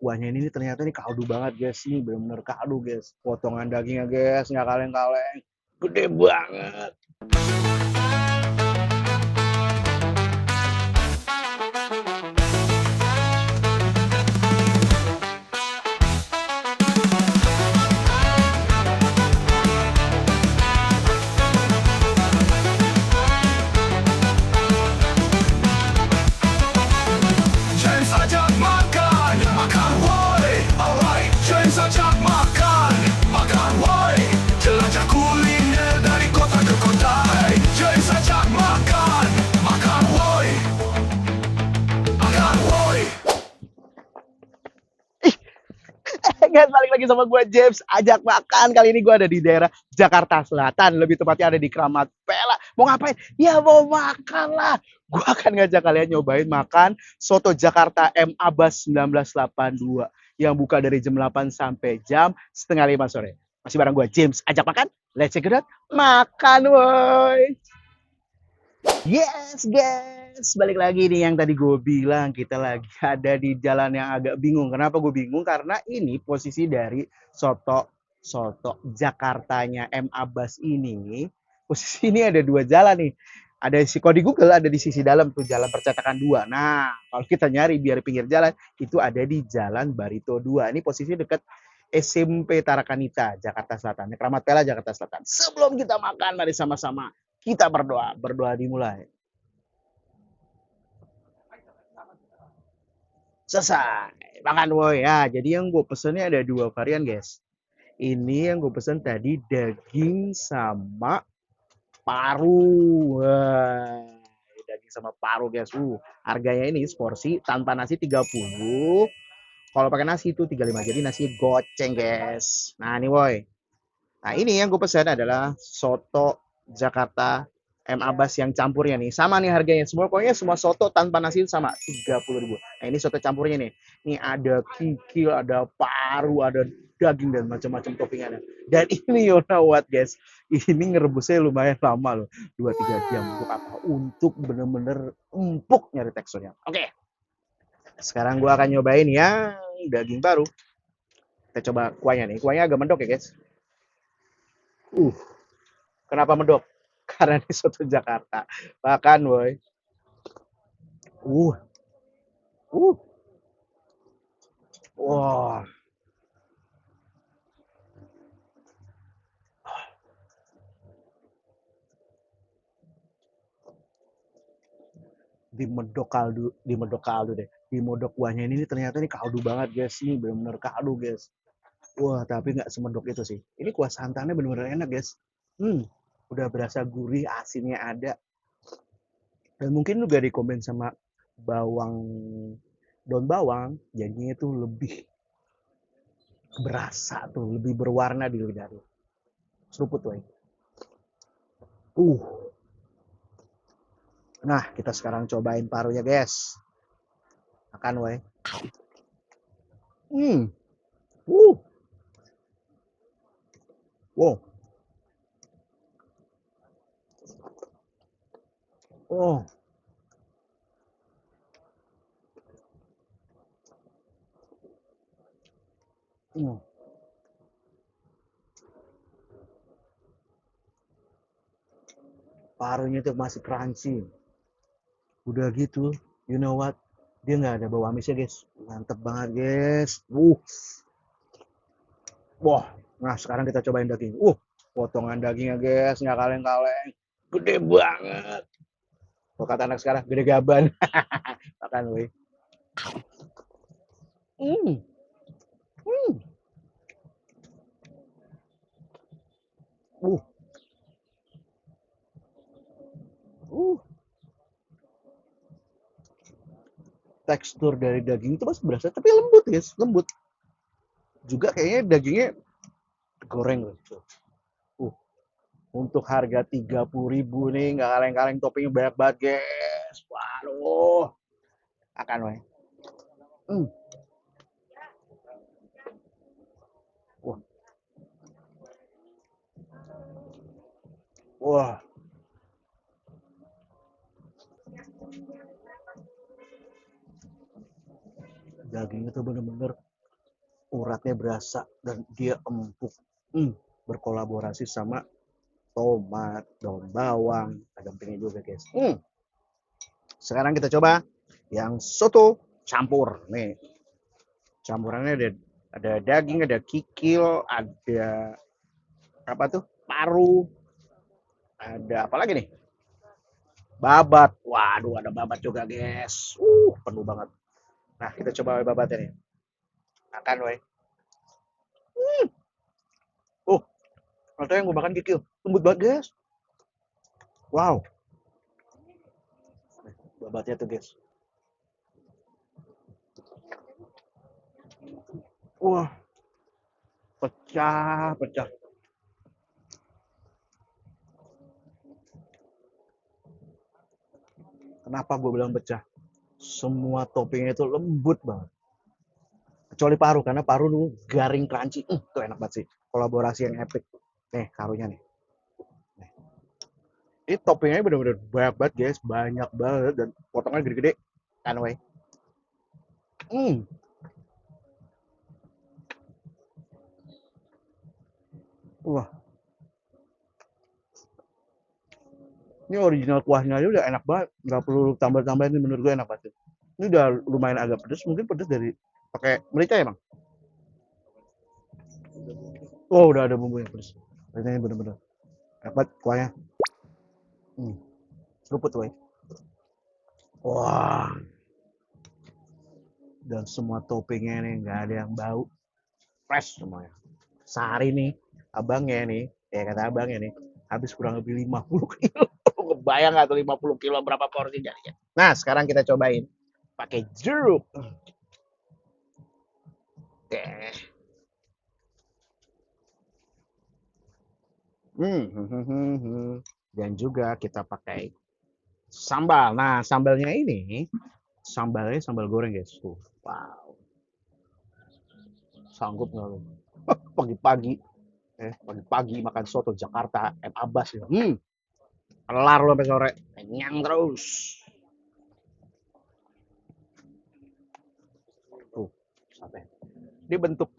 Kuahnya ini nih ternyata nih kaldu banget guys, ini bener-bener kaldu guys. Potongan dagingnya guys, nggak kaleng-kaleng, gede banget. James ajak makan, makan woi, alright. James ajak makan, makan woi. Jelajah kuliner dari kota ke kota. Hey, James ajak makan, makan woi, makan woi. Guys, balik lagi sama gue James, ajak makan. Kali ini gue ada di daerah Jakarta Selatan, lebih tepatnya ada di Kramat Pela. Mau ngapain? Ya mau makan lah. Gue akan ngajak kalian nyobain makan soto Jakarta M Abbas 1982 yang buka dari jam 8 sampai jam setengah 5 sore. Masih bareng gue James, ajak makan. Let's check it out. Makan woi. Yes, guys. Balik lagi nih yang tadi gue bilang kita lagi ada di jalan yang agak bingung. Kenapa gue bingung? Karena ini posisi dari soto Jakartanya M Abbas ini. Posisi ini ada dua jalan nih. Ada kalau di Google ada di sisi dalam tuh jalan percetakan 2. Nah, kalau kita nyari biar pinggir jalan itu ada di Jalan Barito 2. Ini posisi dekat SMP Tarakanita, Jakarta Selatan. Kramat Pela, Jakarta Selatan. Sebelum kita makan, mari sama-sama kita berdoa. Berdoa dimulai. Selesai. Makan woi ya. Jadi yang gue pesennya ada dua varian guys. Ini yang gue pesen tadi daging sama paru. Wah, daging sama paru guys. Harganya ini seporsi tanpa nasi 30. Kalau pakai nasi itu 35. Jadi nasi goceng guys. Nah ini woi. Nah ini yang gue pesan adalah soto Jakarta M Abbas yang campurnya nih. Sama nih harganya. Pokoknya semua soto tanpa nasi sama 30.000. Nah ini soto campurnya nih. Ini ada kikil, ada paru, ada daging dan macam-macam toppingannya. Dan ini you know what guys. Ini ngerebusnya lumayan lama loh. 2-3 jam. Untuk apa? Untuk bener-bener empuk nyari teksturnya. Oke. Sekarang gue akan nyobain yang daging baru. Kita coba kuahnya nih. Kuahnya agak mendok ya guys. Kenapa medok? Karena ini soto Jakarta. Makan, boy. Uh. Uh. Wah. Dimedok kaldu deh. Dimedok kuahnya ini ternyata ini kaldu banget, guys. Ini benar-benar kaldu, guys. Wah, tapi nggak semedok itu sih. Ini kuah santannya benar-benar enak, guys. Udah berasa gurih, asinnya ada. Dan mungkin juga dikombin sama bawang, daun bawang, jadinya itu lebih berasa tuh, lebih berwarna di lidah tuh. Seruput tuh. Nah, kita sekarang cobain parunya, guys. Makan, woi. Hmm. Uh. Wow. Oh. Hmm. Parunya tuh masih crunchy. Udah gitu, you know what? Dia nggak ada bau amisnya, guys. Mantep banget, guys. Wah. Nah, sekarang kita cobain daging. Potongan dagingnya, guys. Nggak kaleng-kaleng. Gede banget. Kalau kata anak sekarang, gede gaban. Makan, woi. Hmm. Hmm. Uh. Uh. Tekstur dari daging itu masih berasa, tapi lembut, guys. Lembut. Juga kayaknya dagingnya goreng loh. Untuk harga 30.000 nih, nggak kaleng-kaleng, toppingnya banyak banget, guys. Waduh. Akan, weh. Wah. Wah. Dagingnya tuh bener-bener uratnya berasa dan dia empuk. Berkolaborasi sama tomat, daun bawang, ada empingnya juga guys. Sekarang kita coba yang soto campur. Nih, campurannya ada daging, ada kikil, ada apa tuh? Paru, ada apa lagi nih? Babat. Waduh, ada babat juga, guys. Penuh banget. Nah, kita coba babatnya nih. Makan, woi. Oh, ternyata yang gue makan kikil. Lembut banget, guys. Wow. Babatnya tuh, guys. Wah, pecah, pecah. Kenapa gue bilang pecah? Semua toppingnya itu lembut banget. Kecuali paru, karena paru dulu garing crunchy. Itu enak banget sih. Kolaborasi yang epic. Nih, karunya nih. Ini toppingnya bener-bener banyak banget, guys. Banyak banget. Dan potongan gede-gede. Kan, weh. Hmm. Wah, ini original kuahnya aja udah enak banget. Nggak perlu tambah-tambahin, ini menurut gue enak banget. Ini udah lumayan agak pedes. Mungkin pedes dari pakai merica ya, Bang? Oh, udah ada bumbu yang pedes. Ini bener-bener enak banget kuahnya. Seruput, weh. Wah, dan semua toppingnya nih nggak ada yang bau, fresh semuanya. Sehari nih abangnya nih, ya kata abangnya nih, habis kurang lebih 50 kilo. Kebayang nggak tuh 50 kilo berapa porsi jadinya? Nah, sekarang kita cobain pakai jeruk. Oke. Dan juga kita pakai sambal. Nah, sambalnya ini sambalnya sambal goreng, guys. Tuh, wow. Sanggup nggak lu? Pagi-pagi, pagi-pagi makan soto Jakarta, M Abbas ya. Kelar lu sampai sore. Kenyang terus. Tuh, sampai. Ini bentuk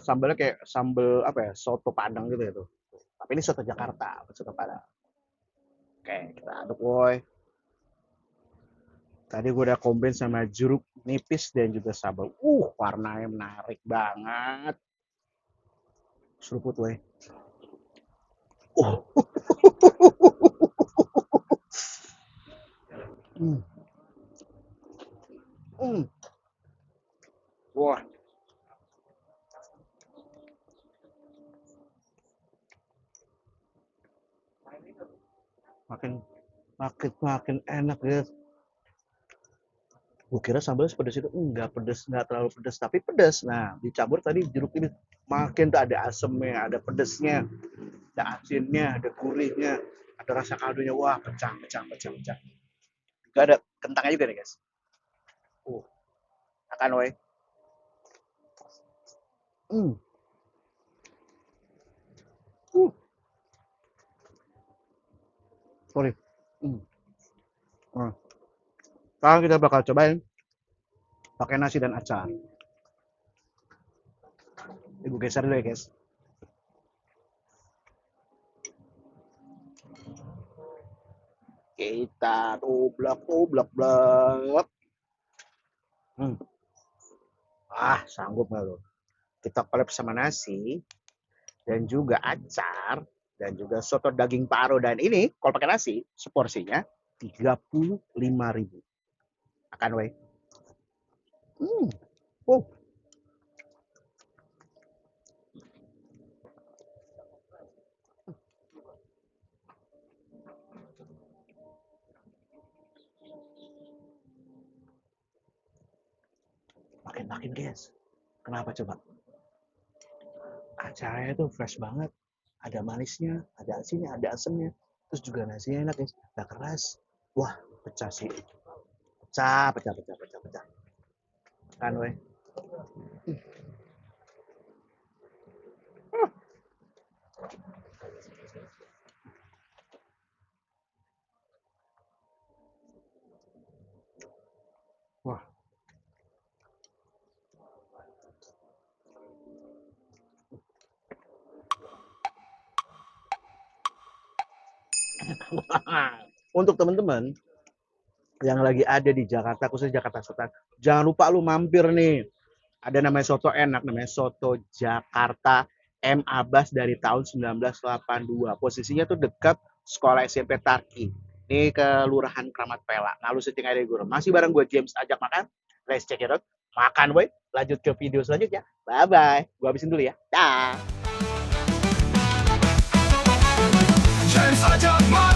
sambalnya kayak sambal apa ya? Soto Padang gitu ya tuh. Tapi ini soto Jakarta, soto Padang. Oke, kita aduk woi. Tadi gue udah combine sama jeruk nipis dan juga sambal. Warnanya menarik banget. Seruput woi. Uh, hmm, hmm. Wah, makin makin enak ya. Gue kira sambal sepedas itu enggak pedas, enggak terlalu pedas, tapi pedas. Nah, dicampur tadi jeruk ini makin tuh ada asemnya, ada pedasnya, ada asinnya, ada gurihnya, ada rasa kaldunya. Wah, pecah, pecah, pecah, pecah. Juga ada kentangnya juga nih, guys. Uh, Akan woi. Hmm. Uh, Sorry. Hmm. Nah, sekarang kita bakal cobain pakai nasi dan acar. Ibu geser dulu ya, guys. Kita tublak, tublak, blak. Hmm. Sanggup nggak lo? Kita collab sama nasi dan juga acar dan juga soto daging paru, dan ini kalau pakai nasi seporsinya 35.000. Akan weh. Hmm. Oh, makin-makin, guys. Kenapa coba? Acaranya tuh fresh banget. Ada manisnya, ada asinnya, ada asemnya. Terus juga nasinya enak, guys. Gak keras. Wah, pecah sih. Pecah, pecah, pecah, pecah, pecah. Kan weh. Wah, Untuk teman-teman yang lagi ada di Jakarta, khususnya Jakarta Selatan, jangan lupa lu mampir nih. Ada namanya soto enak, namanya soto Jakarta M. Abbas dari tahun 1982. Posisinya tuh dekat sekolah SMP Tarki. Ini kelurahan Kramat Pela. Nah, lu setting aja gue. Masih bareng gue James ajak makan. Let's check it out. Makan, boy. Lanjut ke video selanjutnya. Bye-bye. Gue habisin dulu ya. Dah. James ajak makan.